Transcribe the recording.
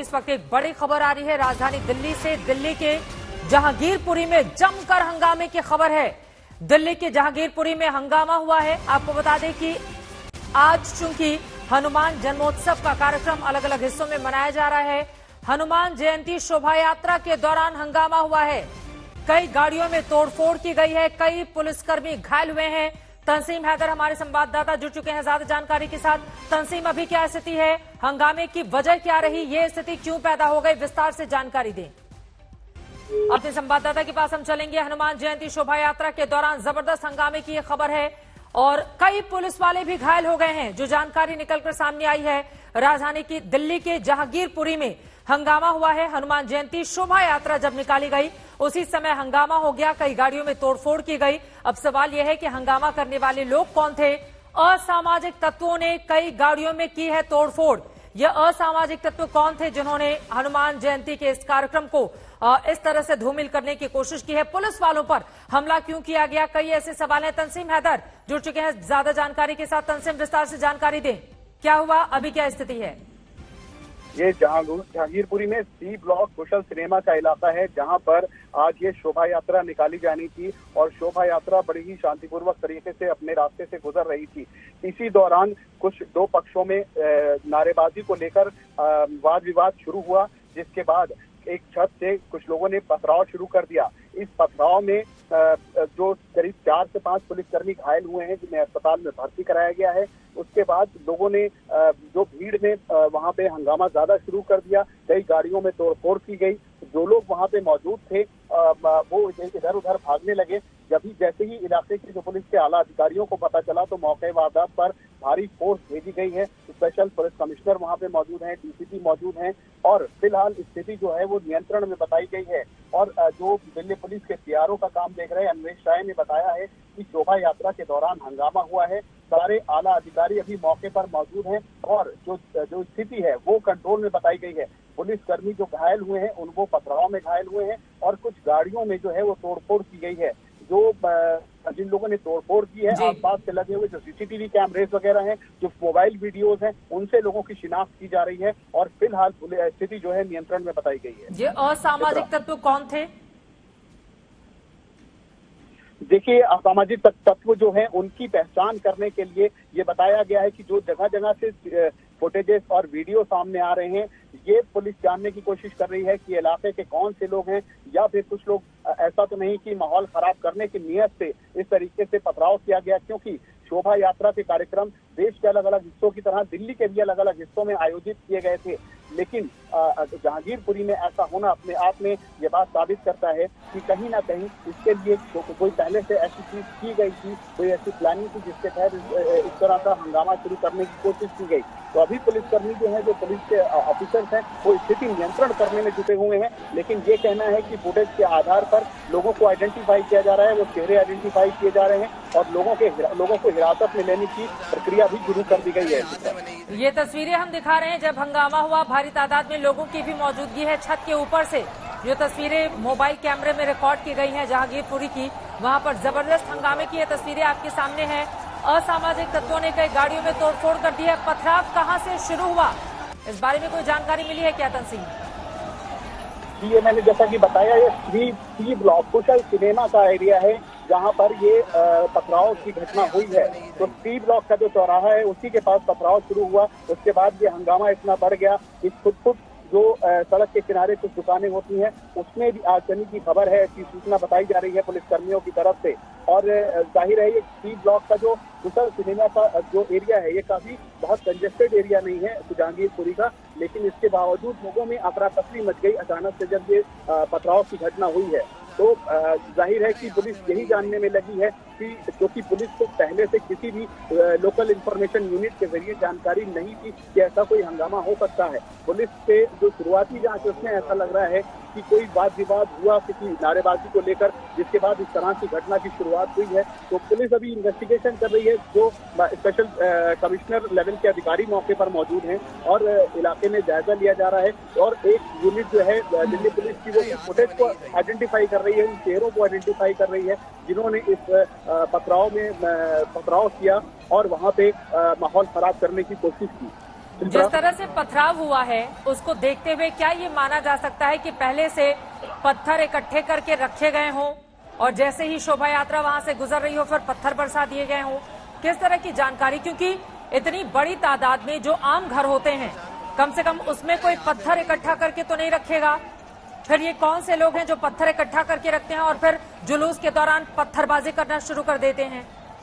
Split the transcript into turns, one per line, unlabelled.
इस वक्त एक बड़ी खबर आ रही है राजधानी दिल्ली से। दिल्ली के जहांगीरपुरी में जमकर हंगामे की खबर है। दिल्ली के जहांगीरपुरी में हंगामा हुआ है। आपको बता दें कि आज चूंकि हनुमान जन्मोत्सव का कार्यक्रम अलग अलग हिस्सों में मनाया जा रहा है, हनुमान जयंती शोभा यात्रा के दौरान हंगामा हुआ है। कई गाड़ियों में तोड़फोड़ की गई है, कई पुलिसकर्मी घायल हुए हैं। तंसीम हैदर हमारे संवाददाता जुड़ चुके हैं ज्यादा जानकारी के साथ। तंसीम, अभी क्या स्थिति है, हंगामे की वजह क्या रही, ये स्थिति क्यों पैदा हो गई, विस्तार से जानकारी दें। अपने संवाददाता के पास हम चलेंगे। हनुमान जयंती शोभा यात्रा के दौरान जबरदस्त हंगामे की यह खबर है और कई पुलिस वाले भी घायल हो गए हैं, जो जानकारी निकलकर सामने आई है। राजधानी की दिल्ली के जहांगीरपुरी में हंगामा हुआ है। हनुमान जयंती शोभा यात्रा जब निकाली गई उसी समय हंगामा हो गया, कई गाड़ियों में तोड़फोड़ की गई। अब सवाल यह है कि हंगामा करने वाले लोग कौन थे। असामाजिक तत्वों ने कई गाड़ियों में की है तोड़फोड़। ये असामाजिक तत्व कौन थे जिन्होंने हनुमान जयंती के इस कार्यक्रम को इस तरह से धूमिल करने की कोशिश की है। पुलिस वालों पर हमला क्यों किया गया, कई ऐसे सवाल हैं। तंसीम हैदर जुड़ चुके हैं ज्यादा जानकारी के साथ। तंसीम, विस्तार से जानकारी दें, क्या हुआ, अभी क्या स्थिति है।
ये जहांगीरपुरी में सी ब्लॉक कुशल सिनेमा का इलाका है, जहां पर आज ये शोभा यात्रा निकाली जानी थी और शोभा यात्रा बड़ी ही शांतिपूर्वक तरीके से अपने रास्ते से गुजर रही थी। इसी दौरान कुछ दो पक्षों में नारेबाजी को लेकर वाद विवाद शुरू हुआ, जिसके बाद एक छत से कुछ लोगों ने पथराव शुरू कर दिया। इस पथराव में जो करीब 4 से 5 पुलिसकर्मी घायल हुए हैं, जिन्हें अस्पताल में भर्ती कराया गया है। उसके बाद लोगों ने जो भीड़ में वहां पे हंगामा ज्यादा शुरू कर दिया, कई गाड़ियों में तोड़फोड़ की गई। जो लोग वहां पे मौजूद थे वो इधर उधर भागने लगे। जैसे ही इलाके के जो पुलिस के आला अधिकारियों को पता चला तो मौके वारदात पर भारी फोर्स भेजी गई है। स्पेशल पुलिस कमिश्नर वहां पे मौजूद हैं, डीसीपी मौजूद हैं और फिलहाल स्थिति जो है वो नियंत्रण में बताई गई है। और जो दिल्ली पुलिस के पीआरओ का काम देख रहे हैं अन्वेश राय ने बताया है कि शोभा यात्रा के दौरान हंगामा हुआ है, सारे आला अधिकारी अभी मौके पर मौजूद हैं और जो स्थिति है वो कंट्रोल में बताई गई है। पुलिसकर्मी जो घायल हुए हैं उनको पथराव में घायल हुए हैं और कुछ गाड़ियों में जो है वो तोड़फोड़ की गई है। जो जिन लोगों ने तोड़फोड़ की है, आसपास से लगे हुए जो सीसीटीवी कैमरेज वगैरह हैं, जो मोबाइल वीडियोस हैं, उनसे लोगों की शिनाख्त की जा रही है और फिलहाल स्थिति जो है नियंत्रण में बताई गई है।
ये असामाजिक तत्व कौन थे?
देखिए, असामाजिक तत्व जो है उनकी पहचान करने के लिए ये बताया गया है कि जो जगह जगह से फुटेजेस और वीडियो सामने आ रहे हैं, ये पुलिस जानने की कोशिश कर रही है कि इलाके के कौन से लोग हैं, या फिर कुछ लोग ऐसा तो नहीं कि माहौल खराब करने की नीयत से इस तरीके से पथराव किया गया। क्योंकि शोभा यात्रा के कार्यक्रम देश के अलग अलग हिस्सों की तरह दिल्ली के भी अलग अलग हिस्सों में आयोजित किए गए थे, लेकिन जहांगीरपुरी में ऐसा होना अपने आप में ये बात साबित करता है कि कहीं ना कहीं इसके लिए कोई पहले से ऐसी चीज की गई थी, कोई ऐसी प्लानिंग थी जिसके तहत इस तरह का हंगामा शुरू करने की कोशिश की गई। तो अभी पुलिसकर्मी जो है, जो पुलिस के ऑफिसर्स हैं, वो स्थिति नियंत्रण करने में जुटे हुए हैं। लेकिन ये कहना है कि फुटेज के आधार पर लोगों को आइडेंटिफाई किया जा रहा है, वो चेहरे आइडेंटिफाई किए जा रहे हैं और लोगों को हिरासत में लेने की प्रक्रिया भी शुरू कर दी गई है।
ये तस्वीरें हम दिखा रहे हैं जब हंगामा हुआ, भारी तादाद में लोगों की भी मौजूदगी है। छत के ऊपर से जो तस्वीरें मोबाइल कैमरे में रिकॉर्ड की गई हैं जहांगीरपुरी की, वहां पर जबरदस्त हंगामे की ये तस्वीरें आपके सामने हैं। असामाजिक तत्वों ने कई गाड़ियों में तोड़फोड़ कर दी है। पथराव कहां से शुरू हुआ, इस बारे में कोई जानकारी मिली है क्या तंसीम?
ये मैंने जैसा कि बताया, ये सी ब्लॉक कुशल सिनेमा का एरिया है जहां पर ये पथराव की घटना हुई है। तो सी ब्लॉक का जो चौराहा है उसी के पास पथराव शुरू हुआ। उसके बाद ये हंगामा इतना बढ़ गया कि खुद जो सड़क के किनारे कुछ दुकानें होती हैं उसमें भी आगजनी की खबर है, ऐसी सूचना बताई जा रही है पुलिसकर्मियों की तरफ से। और जाहिर है ये सी ब्लॉक का जो कुशल सिनेमा का जो एरिया है, ये काफी बहुत कंजेस्टेड एरिया नहीं है जहांगीरपुरी का, लेकिन इसके बावजूद लोगों में अफरा तफरी मच गई अचानक से जब ये पथराव की घटना हुई है। तो जाहिर है कि पुलिस यही जानने में लगी है कि क्योंकि पुलिस को पहले से किसी भी लोकल इंफॉर्मेशन यूनिट के जरिए जानकारी नहीं थी कि ऐसा कोई हंगामा हो सकता है। पुलिस से जो शुरुआती जांच उसमें ऐसा लग रहा है कि कोई वाद विवाद हुआ किसी नारेबाजी को लेकर, जिसके बाद इस तरह की घटना की शुरुआत हुई है। तो पुलिस अभी इन्वेस्टिगेशन कर रही है। जो स्पेशल कमिश्नर लेवल के अधिकारी मौके पर मौजूद हैं और इलाके में जायजा लिया जा रहा है। और एक यूनिट जो है दिल्ली पुलिस की, वो फुटेज को आइडेंटिफाई कर रही है, उन चेहरों को आइडेंटिफाई कर रही है जिन्होंने इस पथराव किया और वहां पे माहौल खराब करने की कोशिश की।
जिस तरह से पथराव हुआ है उसको देखते हुए क्या ये माना जा सकता है कि पहले से पत्थर इकट्ठे करके रखे गए हों और जैसे ही शोभा यात्रा वहां से गुजर रही हो फिर पत्थर बरसा दिए गए हों? किस तरह की जानकारी, क्योंकि इतनी बड़ी तादाद में जो आम घर होते हैं कम से कम उसमें कोई पत्थर इकट्ठा करके तो नहीं रखेगा। फिर ये कौन से लोग हैं जो पत्थर इकट्ठा करके रखते हैं और फिर जुलूस के दौरान पत्थरबाजी करना शुरू कर देते हैं?